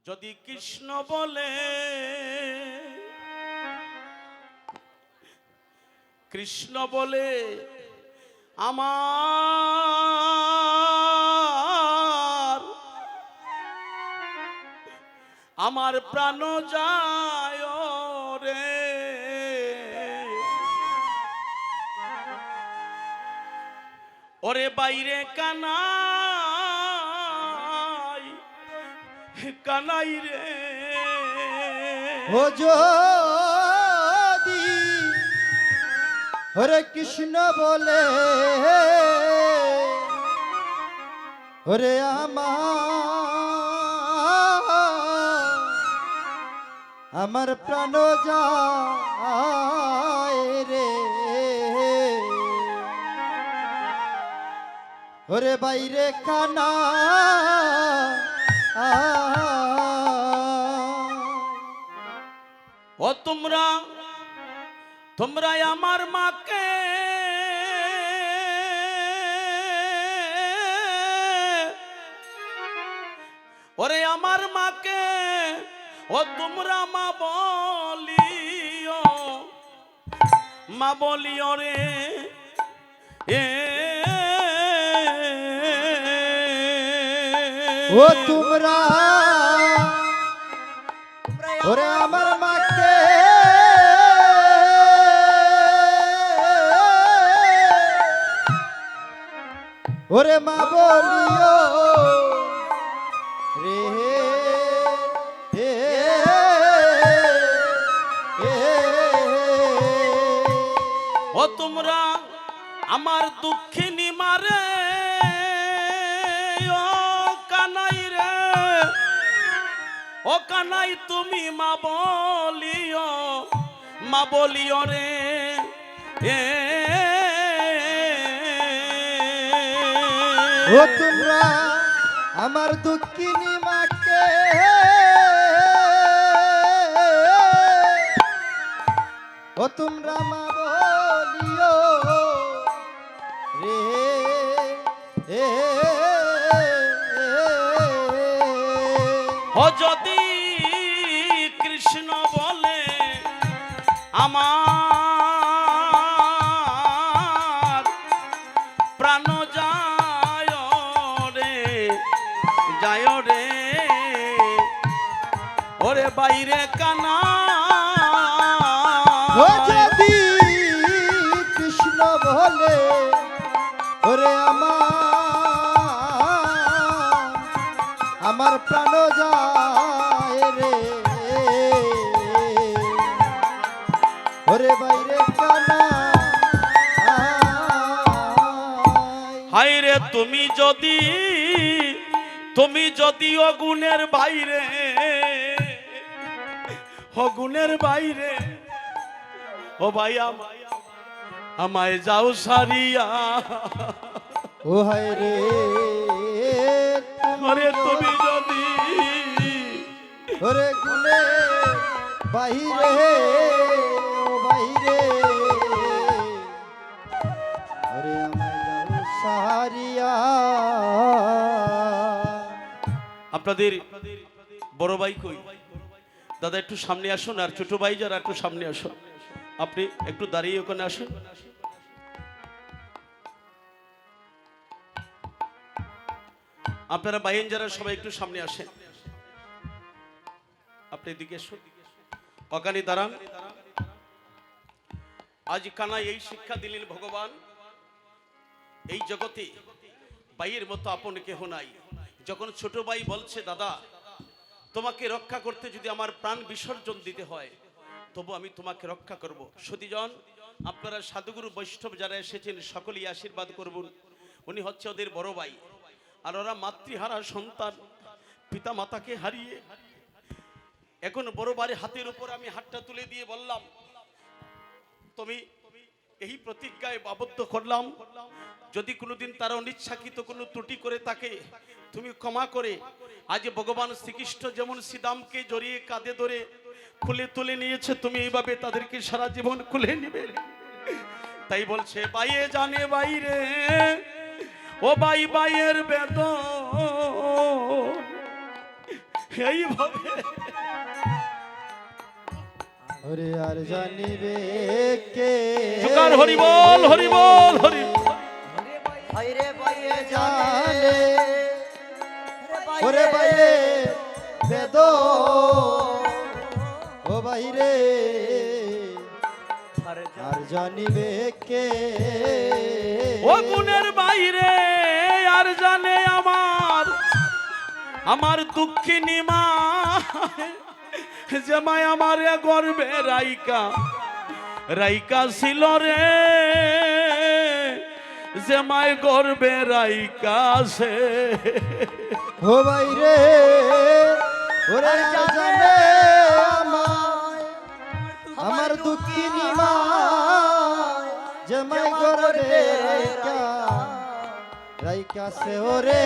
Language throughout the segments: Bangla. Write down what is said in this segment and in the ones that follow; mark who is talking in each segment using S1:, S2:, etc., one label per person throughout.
S1: যদি কৃষ্ণ বলে কৃষ্ণ বলে আমার প্রাণ যায় রে, ওরে বাইরে কানাই কানাই রে,
S2: ও যদি হরে কৃষ্ণ বলে ওরে আমার প্রাণ যায় রে, ওরে বাইরে কানা
S1: ও তোমরা আমার মাকে ওরে আমার মাকে ও তোমরা মা বলিও রে
S2: ও তোমরা ওরে আমার মাকে ওরে মা বলিও রে,
S1: ও তোমরা আমার দুঃখিনী মারে ও কানাই রে, ও কানাই তুমি মা বলিও রে
S2: ও তোমরা আমার দুঃখিনী মাকে ও তোমরা মা বলিও রে,
S1: ও যদি কৃষ্ণ বলে আমার প্রাণ যায় রে, ওরে বাইরে কানা
S2: ও যদি কৃষ্ণ বলে ওরে আমার প্রাণ যায় রে, ওরে বাইরে কানা
S1: হায় রে তুমি যদি অগুণের বাইরে ও ভাই আমায় যাও সারিয়া,
S2: ও হায় রে
S1: ওরে তুমি যদি
S2: ওরে গুনে বাইরে ও বাইরে ওরে আমায় যাও সারিয়া।
S1: আপনাদের বড় ভাই কই? দাদা একটু সামনে আসুন, আর ছোট ভাই যারা একটু সামনে আসুন, আপনি একটু দাঁড়িয়ে ওখানে আসুন। আপনারা বাইন যারা সবাই একটু সামনে আসেন, আপনি এদিকে এসুন, ককানি দাঁড়ান। আজ কানা এই শিক্ষা দিলেন ভগবান, এই জগতে ভাইয়ের মতো আপন কেহ নাই। যখন ছোট ভাই বলছে দাদা তোমাকে রক্ষা করতে যদি আমার প্রাণ বিসর্জন দিতে হয় তবু আমি তোমাকে রক্ষা করব। সতীজন আপনারা সাধুগুরু বৈষ্ণব যারা এসেছেন সকলেই আশীর্বাদ করবেন। উনি হচ্ছে ওদের বড় ভাই, আর ওরা মাতৃহারা সন্তান, পিতা মাতাকে হারিয়ে এখন বড় ভাইয়ের হাতের উপর আমি হাতটা তুলে দিয়ে বললাম তুমি এই প্রতিজ্ঞায় আবদ্ধ করলাম, যদি কোনোদিন তারা অনিচ্ছাকৃত কোনো ত্রুটি করে থাকে তুমি ক্ষমা করে। আজ ভগবান শ্রীকৃষ্ণ যেমন শ্রীদামকে জড়িয়ে কাঁধে ধরে খুলে তুলে নিয়েছে, তুমি এইভাবে তাদেরকে সারা জীবন খুলে নিবে। তাই বলছে বাইয়ে জানে বাইরে ও ভাই ভাইয়ের বেদন এইভাবে
S2: ওরে আর জানিবে কে
S1: জোকার হরি বল হরি বল হরি
S3: বাইরে বাইরে
S2: জানে ওরে বাইরে বেদ ও বাইরে আর জানিবে কে
S1: ও গুণের বাইরে আর জানে আমার দুঃখিনী মা যে মায় আমার গর্বে রাইকা ছিল রে যে মায় গর্বে রাইকা আছে
S2: ও বাইরে ওরে আর জানে আমার দুঃখিনী মা জমাই গর্বে রাইকা সে ওরে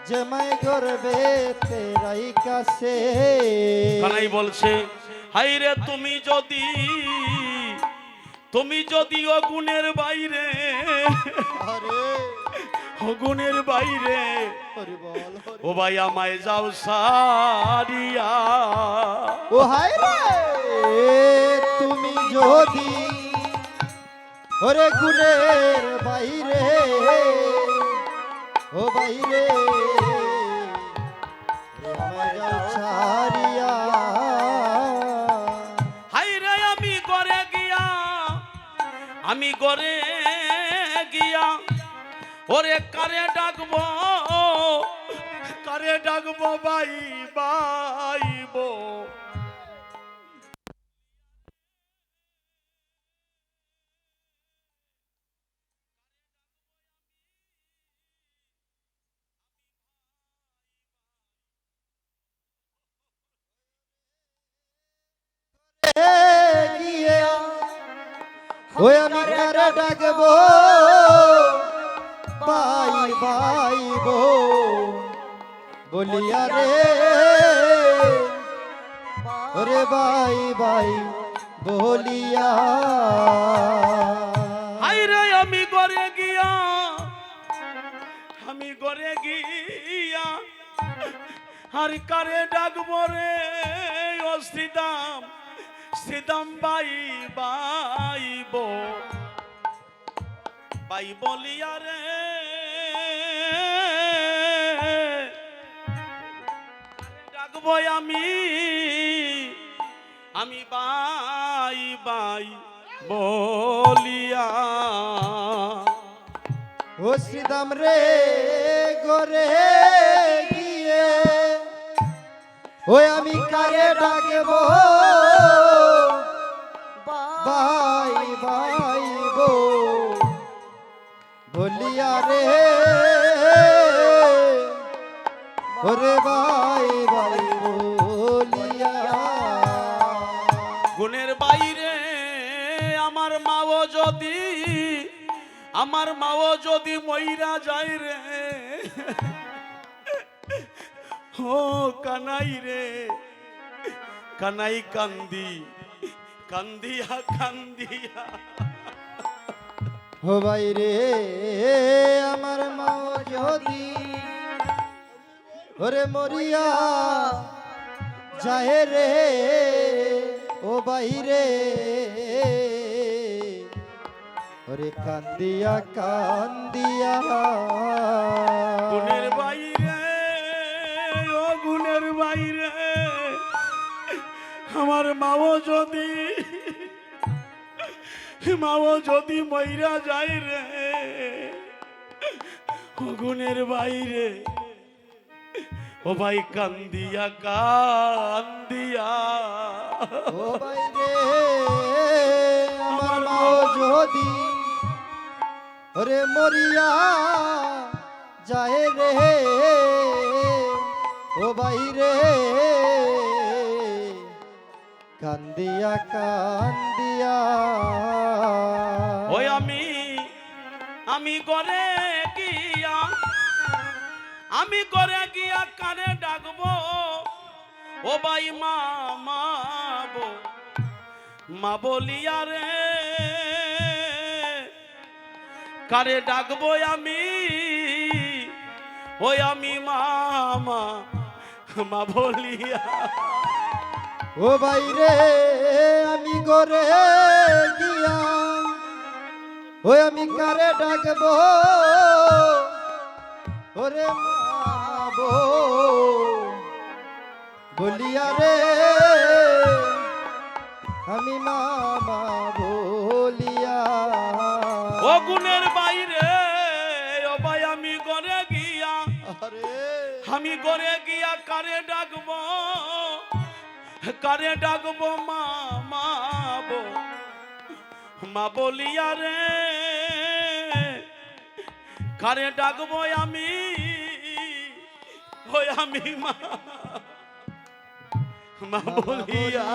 S2: জমাই গর্বে তে রাইকা সে
S1: কানাই বলছে হাই রে তুমি যদি অগুণের বাইরে
S2: আরে
S1: অগুণের বাইরে
S2: হরি বল
S1: ও ভাই আমায় যাও সারিয়া
S2: ও হায় রে তুমি যদি ওরে গুণের বাইরে ও বাইরে আমার যাও ছাড়িয়া
S1: হাই রে আমি গরে গিয়া ওরে কারে ডাকবো বাইবো
S2: গিয়ে ওই আমি কারে ডাকবো বাই বাইবো বলিয়া রে ওরে বাই বাই বলিয়া
S1: হাই রে আমি গরে গিয়া আর কারে ডাকবো রে ও শ্রীদাম বাইবো বাই বলিয়া রে ডাকবো আমি বাই বলিয়া
S2: ও শ্রীদাম রে গরে গিয়ে ওই আমি কারে ডাকবো বাই বাইবো বলিয়া রে ওরে বাই বাই বলিয়া
S1: গুণের বাইরে আমার মাও যদি মইরা যায় রে ও কানাই কান্দিয়া
S2: ও বাইরে আমার মা যদি ওরে মরিয়া যায় রে ও বাইরে ওরে কান্দিয়া
S1: গুণের বাইরে ও গুণের বাইরে আমার মাও যদি মইরা যায় রে ও গুণের বাইরে ও ভাই কান্দিয়া
S2: ও বাইরে আমার মা যদি ওরে মরিয়া যায় রে ও বাইরে কান্দিয়া
S1: ওই আমি করে গিয়া কারে ডাকবো ও ভাই মা বলিয়া রে কারে ডাকবো আমি ওই আমি মামা মা বলিয়া
S2: ও বাইরে আমি গরে গিয়া ওই আমি কারে ডাকবো ওরে মাবো বলিয়া রে আমি মামা বলিয়া
S1: ও গুণের বাইরে ও ভাই আমি গরে গিয়া
S2: আরে
S1: আমি গরে গিয়া কারে ডাকবো মা মা বলিয়া রে কারে ডাকবো আমি ওই আমি মা বলিয়া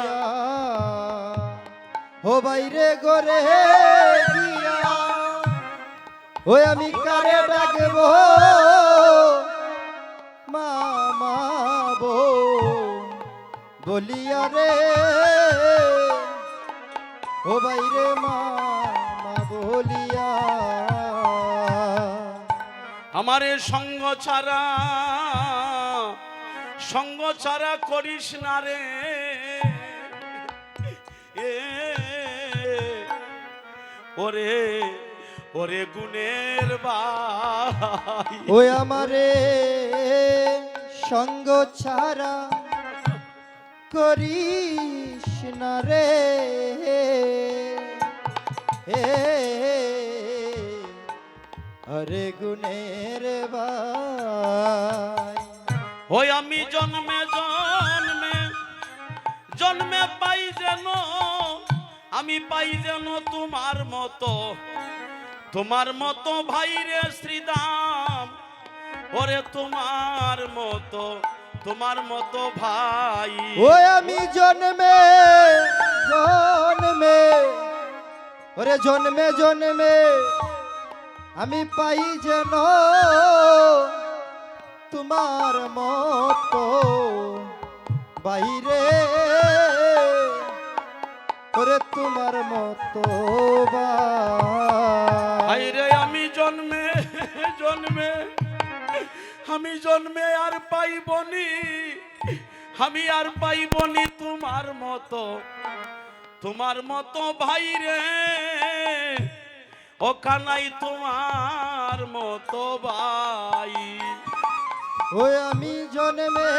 S2: ও বাইরে গরে গিয়া ওই আমি কারে ডাকবো মামা বো বলিয়া রে ও বাইরে মামা বলিয়া
S1: আমারে সঙ্গ ছাড়া করিস না রে ওরে ওরে গুণের ভাই
S2: ওই আমারে সঙ্গ ছাড়া করিস না রে আরে গুণের ভাই
S1: ওই আমি জন্মে পাই যেন আমি পাই যেন তোমার মতো ভাই রে শ্রীদাম ওরে তোমার মতো ভাই
S2: ওই আমি জন্মে ওরে জন্মে আমি পাই যেন তোমার মতো বাইরে ওরে তোমার মতো
S1: ভাই রে আমি জন্মে আর পাইবনি তোমার মতো ভাই রে ও কানাই তোমার মতো ভাই
S2: ওই আমি জন্মে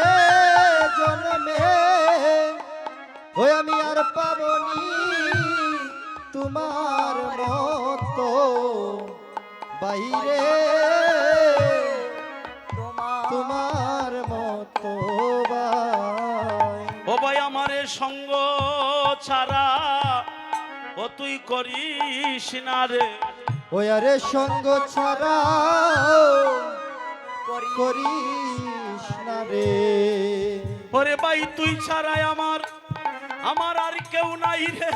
S2: ওই আমি আর পাবনি তোমার মতো বাইরে তোমার মতো ভাই
S1: ও ভাই আমারে সঙ্গ ছাড়া ও তুই করিস না রে
S2: ওই আরে সঙ্গ ছাড়া করিস না রে
S1: ওরে ভাই তুই ছাড়াই আমার আর কেউ নাই রে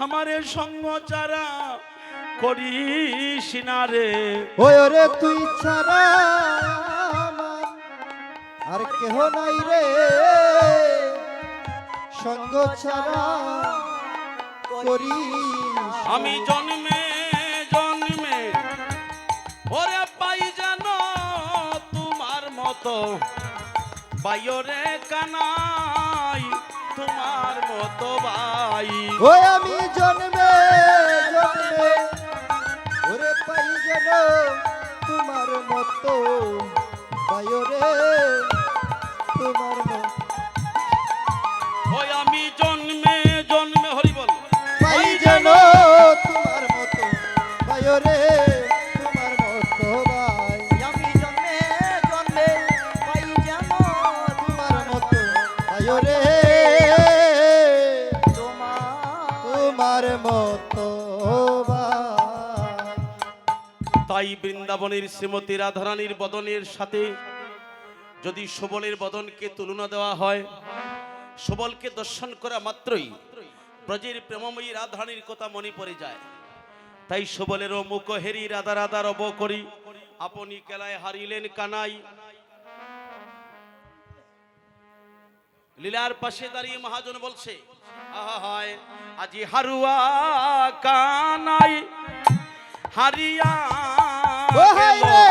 S1: আমারে সঙ্গ ছাড়া করিস না রে
S2: ওই ওরে তুই ছাড়া আমার আর কেহ নাই রে সঙ্গ ছাড়া করিস
S1: আমি জন্মে ওরে পাই যেন তোমার মতো বাইরে কানাই তোমার মতো ভাই
S2: ওই আমি জন্মে ওরে পাই যেন তোমার মতো বাইরে তোমার মতো
S1: ওই আমি জন্মে হরি বল
S2: পাই যেন তোমার মতো বাইরে তোমার মতো ভাই
S3: আমি জন্মে পাই যেন
S2: তোমার মতো বাইরে তোমার মতো ভাই
S1: তাই বৃন্দাবনের শ্রীমতী রাধারানীর বদনের সাথে যদি সবলের বদনকে তুলনা দেওয়া হয়, সবলকে দর্শন করা মাত্রই ব্রজের প্রেমময়ী রাধারানীর কথা মনে পড়ে যায়। তাই সবলেরও মুখ হেরি রাধা রাধা রব করি, আপনি কেলায় হারিলেন কানাই। লীলার পাশে দাঁড়িয়ে মহাজন বলছে, আহা হায় আজি হারুয়া কানাই হারিয়া
S2: ও হায়
S1: গেল।
S2: রে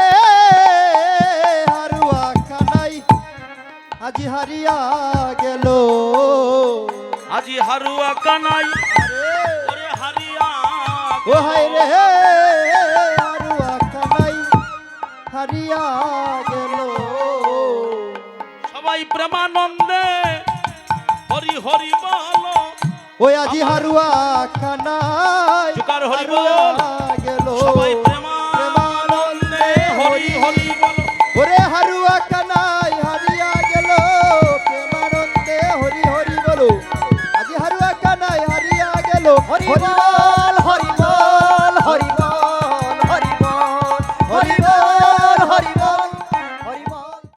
S2: আজি হারিয়া গেল
S1: আজি হারুয়া কানাই ওরে হারিয়া
S2: ও হায় রে হারুয়া কানাই হারিয়া গেল
S1: সবাই প্রেমানন্দে হরি হরি বলো
S2: ওই আজি হারুয়া কানাই
S1: জোকার হরি বল।
S2: হারিয়া গেল
S1: সবাই প্রেমানন্দে হরি হরি বলো
S2: ওরে হারুয়া কানাই হারিয়া গেল প্রেমানন্দে হরি হরি বলো আজি হারুয়া কানাই হারিয়া গেল হরি বল